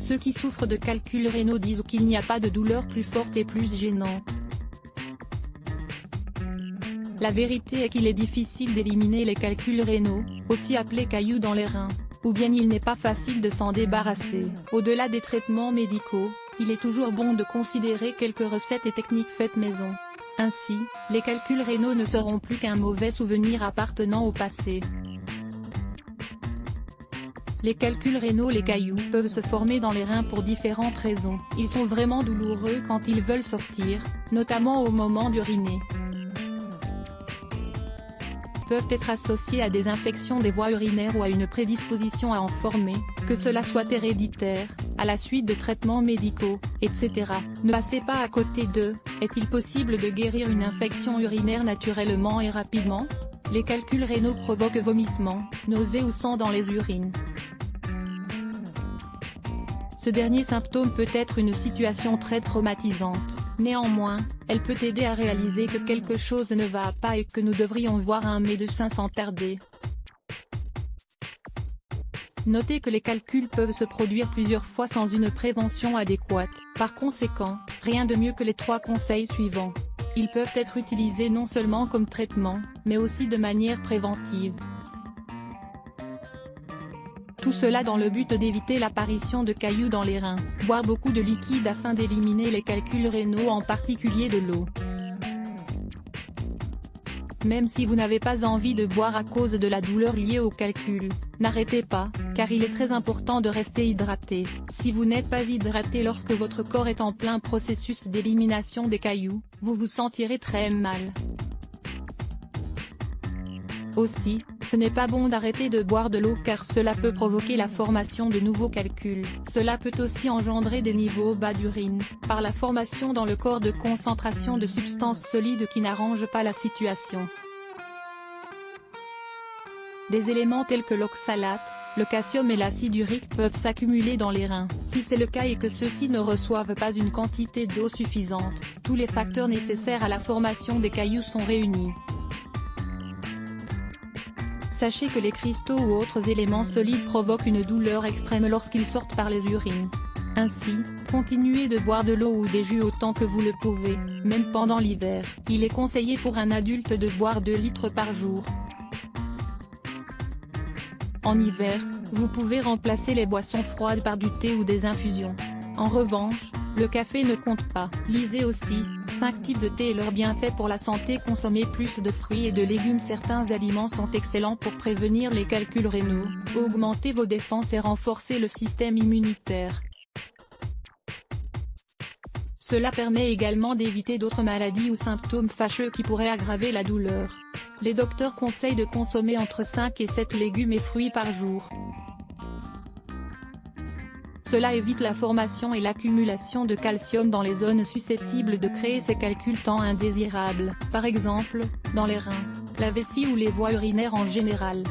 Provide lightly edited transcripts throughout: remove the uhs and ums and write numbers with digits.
Ceux qui souffrent de calculs rénaux disent qu'il n'y a pas de douleur plus forte et plus gênante. La vérité est qu'il est difficile d'éliminer les calculs rénaux, aussi appelés cailloux dans les reins, ou bien il n'est pas facile de s'en débarrasser. Au-delà des traitements médicaux, il est toujours bon de considérer quelques recettes et techniques faites maison. Ainsi, les calculs rénaux ne seront plus qu'un mauvais souvenir appartenant au passé. Les calculs rénaux, les cailloux, peuvent se former dans les reins pour différentes raisons. Ils sont vraiment douloureux quand ils veulent sortir, notamment au moment d'uriner. Peuvent être associés à des infections des voies urinaires ou à une prédisposition à en former, que cela soit héréditaire, à la suite de traitements médicaux, etc. Ne passez pas à côté d'eux. Est-il possible de guérir une infection urinaire naturellement et rapidement? Les calculs rénaux provoquent vomissements, nausées ou sang dans les urines. Ce dernier symptôme peut être une situation très traumatisante. Néanmoins, elle peut aider à réaliser que quelque chose ne va pas et que nous devrions voir un médecin sans tarder. Notez que les calculs peuvent se produire plusieurs fois sans une prévention adéquate. Par conséquent, rien de mieux que les 3 conseils suivants. Ils peuvent être utilisés non seulement comme traitement, mais aussi de manière préventive. Tout cela dans le but d'éviter l'apparition de cailloux dans les reins. Boire beaucoup de liquide afin d'éliminer les calculs rénaux, en particulier de l'eau. Même si vous n'avez pas envie de boire à cause de la douleur liée aux calculs, n'arrêtez pas, car il est très important de rester hydraté. Si vous n'êtes pas hydraté lorsque votre corps est en plein processus d'élimination des cailloux, vous vous sentirez très mal. Aussi, ce n'est pas bon d'arrêter de boire de l'eau car cela peut provoquer la formation de nouveaux calculs. Cela peut aussi engendrer des niveaux bas d'urine, par la formation dans le corps de concentration de substances solides qui n'arrangent pas la situation. Des éléments tels que l'oxalate, le calcium et l'acide urique peuvent s'accumuler dans les reins. Si c'est le cas et que ceux-ci ne reçoivent pas une quantité d'eau suffisante, tous les facteurs nécessaires à la formation des cailloux sont réunis. Sachez que les cristaux ou autres éléments solides provoquent une douleur extrême lorsqu'ils sortent par les urines. Ainsi, continuez de boire de l'eau ou des jus autant que vous le pouvez, même pendant l'hiver. Il est conseillé pour un adulte de boire 2 litres par jour. En hiver, vous pouvez remplacer les boissons froides par du thé ou des infusions. En revanche, le café ne compte pas. Lisez aussi 5 types de thé et leurs bienfaits pour la santé. Consommez plus de fruits et de légumes. Certains aliments sont excellents pour prévenir les calculs rénaux, augmenter vos défenses et renforcer le système immunitaire. Cela permet également d'éviter d'autres maladies ou symptômes fâcheux qui pourraient aggraver la douleur. Les docteurs conseillent de consommer entre 5 et 7 légumes et fruits par jour. Cela évite la formation et l'accumulation de calcium dans les zones susceptibles de créer ces calculs tant indésirables, par exemple, dans les reins, la vessie ou les voies urinaires en général.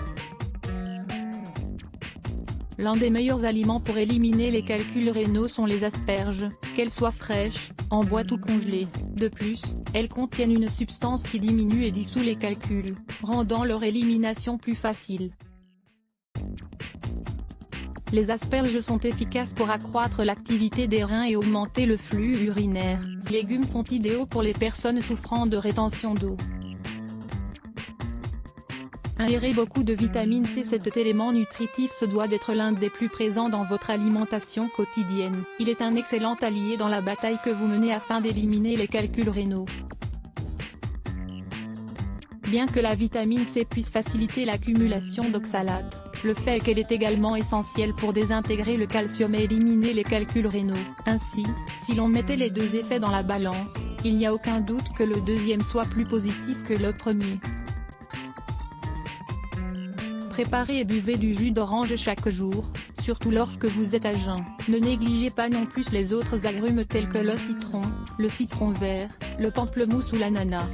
L'un des meilleurs aliments pour éliminer les calculs rénaux sont les asperges, qu'elles soient fraîches, en boîte ou congelées. De plus, elles contiennent une substance qui diminue et dissout les calculs, rendant leur élimination plus facile. Les asperges sont efficaces pour accroître l'activité des reins et augmenter le flux urinaire. Ces légumes sont idéaux pour les personnes souffrant de rétention d'eau. Ingérez beaucoup de vitamine C. Cet élément nutritif se doit d'être l'un des plus présents dans votre alimentation quotidienne. Il est un excellent allié dans la bataille que vous menez afin d'éliminer les calculs rénaux. Bien que la vitamine C puisse faciliter l'accumulation d'oxalate, le fait est qu'elle est également essentielle pour désintégrer le calcium et éliminer les calculs rénaux. Ainsi, si l'on mettait les deux effets dans la balance, il n'y a aucun doute que le deuxième soit plus positif que le premier. Préparez et buvez du jus d'orange chaque jour, surtout lorsque vous êtes à jeun. Ne négligez pas non plus les autres agrumes tels que le citron vert, le pamplemousse ou l'ananas.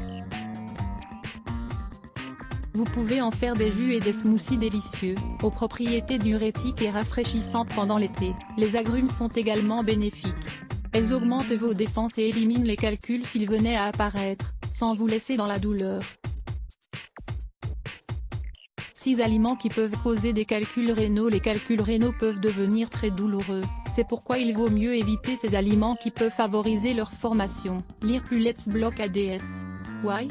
Vous pouvez en faire des jus et des smoothies délicieux, aux propriétés diurétiques et rafraîchissantes pendant l'été. Les agrumes sont également bénéfiques. Elles augmentent vos défenses et éliminent les calculs s'ils venaient à apparaître, sans vous laisser dans la douleur. 6 aliments qui peuvent causer des calculs rénaux. Les calculs rénaux peuvent devenir très douloureux, c'est pourquoi il vaut mieux éviter ces aliments qui peuvent favoriser leur formation. Lire plus Let's Block ADS. Why?